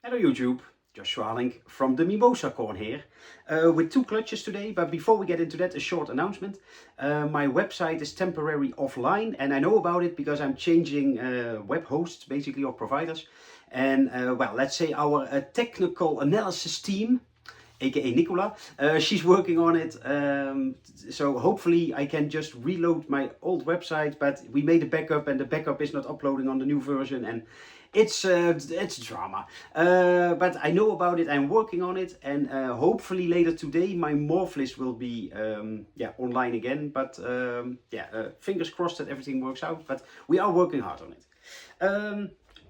Hello YouTube, Josh Schwaling from the Mimosa corn here with two clutches today. But before we get into that, a short announcement. My website is temporarily offline, and I know about it because I'm changing web hosts basically, or providers. And well, let's say our technical analysis team, aka Nicola, she's working on it. So hopefully I can just reload my old website, but we made a backup and the backup is not uploading on the new version, and it's drama. But I know about it, I'm working on it, and hopefully later today my morph list will be online again. But fingers crossed that everything works out, but we are working hard on it.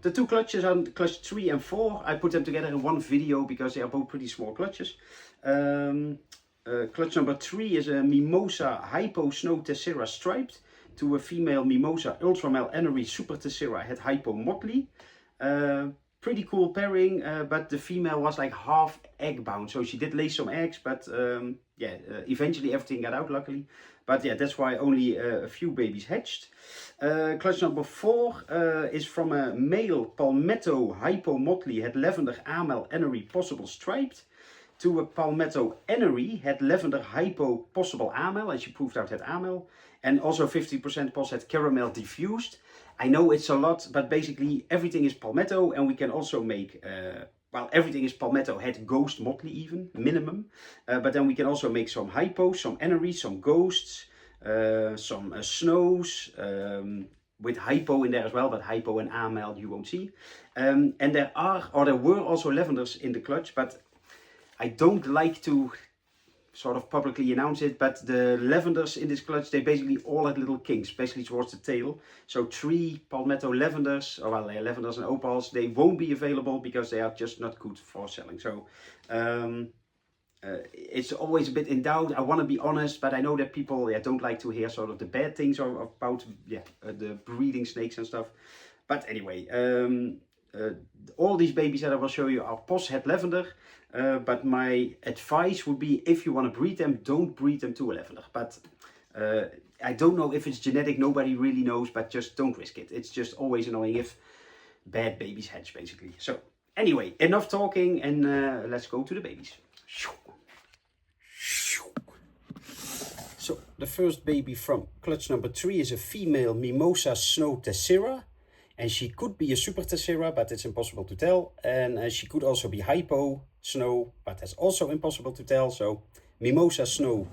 The two clutches are clutch 3 and 4. I put them together in one video because they are both pretty small clutches. Clutch number 3 is a Mimosa Hypo Snow Tessera Striped to a female Mimosa Ultramel Enery Super Tessera Het Hypo Motley. Pretty cool pairing, but the female was like half egg bound, so she did lay some eggs, but eventually everything got out, luckily. But yeah, that's why only a few babies hatched. Clutch number 4 is from a male Palmetto Hypo Motley Het Lavender Amel Enery Possible Striped to a Palmetto Enery Het Lavender Hypo Possible Amel, and she proved out Het Amel, and also 50% pos Het Caramel Diffused. I know it's a lot, but basically everything is Palmetto, and we can also make, everything is Palmetto Het Ghost Motley even, minimum. But then we can also make some Hypos, some Enerys, some Ghosts, some Snows, with Hypo in there as well, but Hypo and Amel you won't see. And there were also Lavenders in the clutch, but I don't like to sort of publicly announce it, but the Lavenders in this clutch, they basically all had little kinks, basically towards the tail. So 3 Palmetto Lavenders, or well, Lavenders and Opals, they won't be available because they are just not good for selling. So it's always a bit in doubt. I want to be honest, but I know that people don't like to hear sort of the bad things about the breeding snakes and stuff. But anyway, all these babies that I will show you are pos Het Lavender. But my advice would be, if you want to breed them, don't breed them to a lavender. But I don't know if it's genetic, nobody really knows, but just don't risk it. It's just always annoying if bad babies hatch, basically. So anyway, enough talking, and let's go to the babies. So the first baby from clutch number 3 is a female Mimosa Snow Tessera. And she could be a Super Tessera, but it's impossible to tell. And she could also be Hypo Snow, but that's also impossible to tell. So Mimosa Snow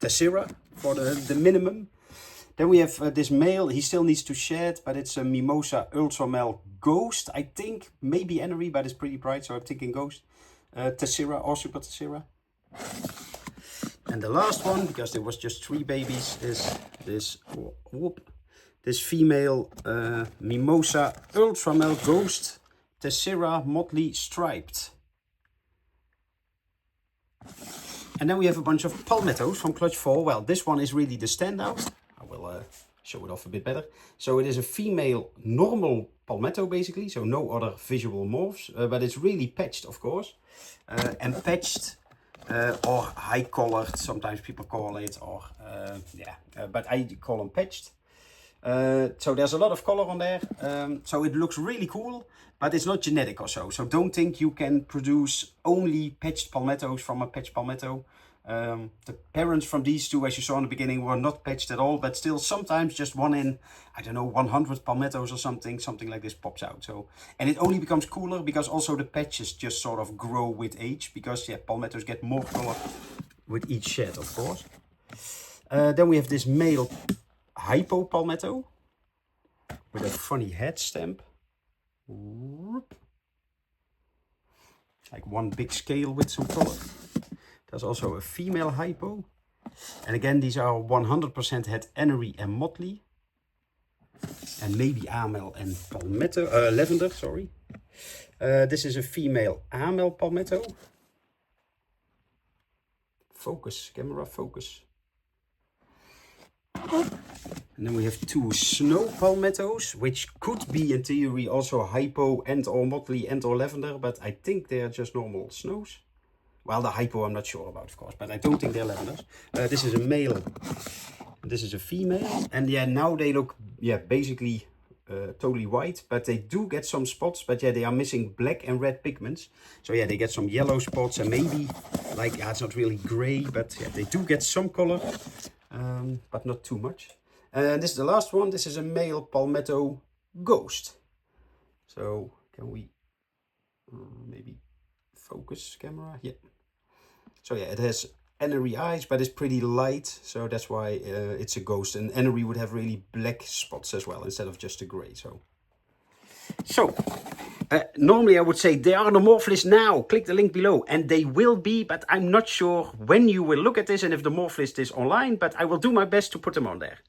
Tessera for the minimum. Then we have this male, he still needs to shed, but it's a Mimosa Ultramel Ghost, I think. Maybe Enery, but it's pretty bright, so I'm thinking Ghost. Tessera or Super Tessera. And the last one, because there was just 3 babies, is this... This female Mimosa Ultramel Ghost Tessera Motley Striped. And then we have a bunch of Palmettos from clutch 4. Well, this one is really the standout. I will show it off a bit better. So it is a female normal Palmetto basically, so no other visual morphs, but it's really patched, of course, and patched or high colored, sometimes people call it, or but I call them patched. So there's a lot of color on there, so it looks really cool, but it's not genetic or so. So don't think you can produce only patched palmettos from a patched palmetto. The parents from these two, as you saw in the beginning, were not patched at all, but still sometimes just one in, I don't know, 100 palmettos or something like this pops out. So, and it only becomes cooler because also the patches just sort of grow with age, because palmettos get more color with each shed, of course. Then we have this male Hypo Palmetto with a funny head stamp, like one big scale with some color. There's also a female Hypo, and again these are 100% Het Enery and Motley, and maybe Amel and Palmetto, Lavender, sorry. This is a female Amel Palmetto. Focus, camera focus. And then we have 2 snow palmettos, which could be in theory also Hypo and or Motley and or Lavender, but I think they're just normal snows. Well, the Hypo I'm not sure about, of course, but I don't think they're Lavenders. This is a male, this is a female, and now they look basically totally white, but they do get some spots, but yeah, they are missing black and red pigments. So yeah, they get some yellow spots and maybe like, yeah, it's not really gray, but yeah, they do get some color, but not too much. And this is the last one. This is a male Palmetto Ghost. So can we maybe focus camera? Yeah. So yeah, it has Enery eyes, but it's pretty light, so that's why it's a ghost. And Enery would have really black spots as well instead of just a gray. So normally I would say they are on the morph list now. Click the link below, and they will be, but I'm not sure when you will look at this and if the morph list is online. But I will do my best to put them on there.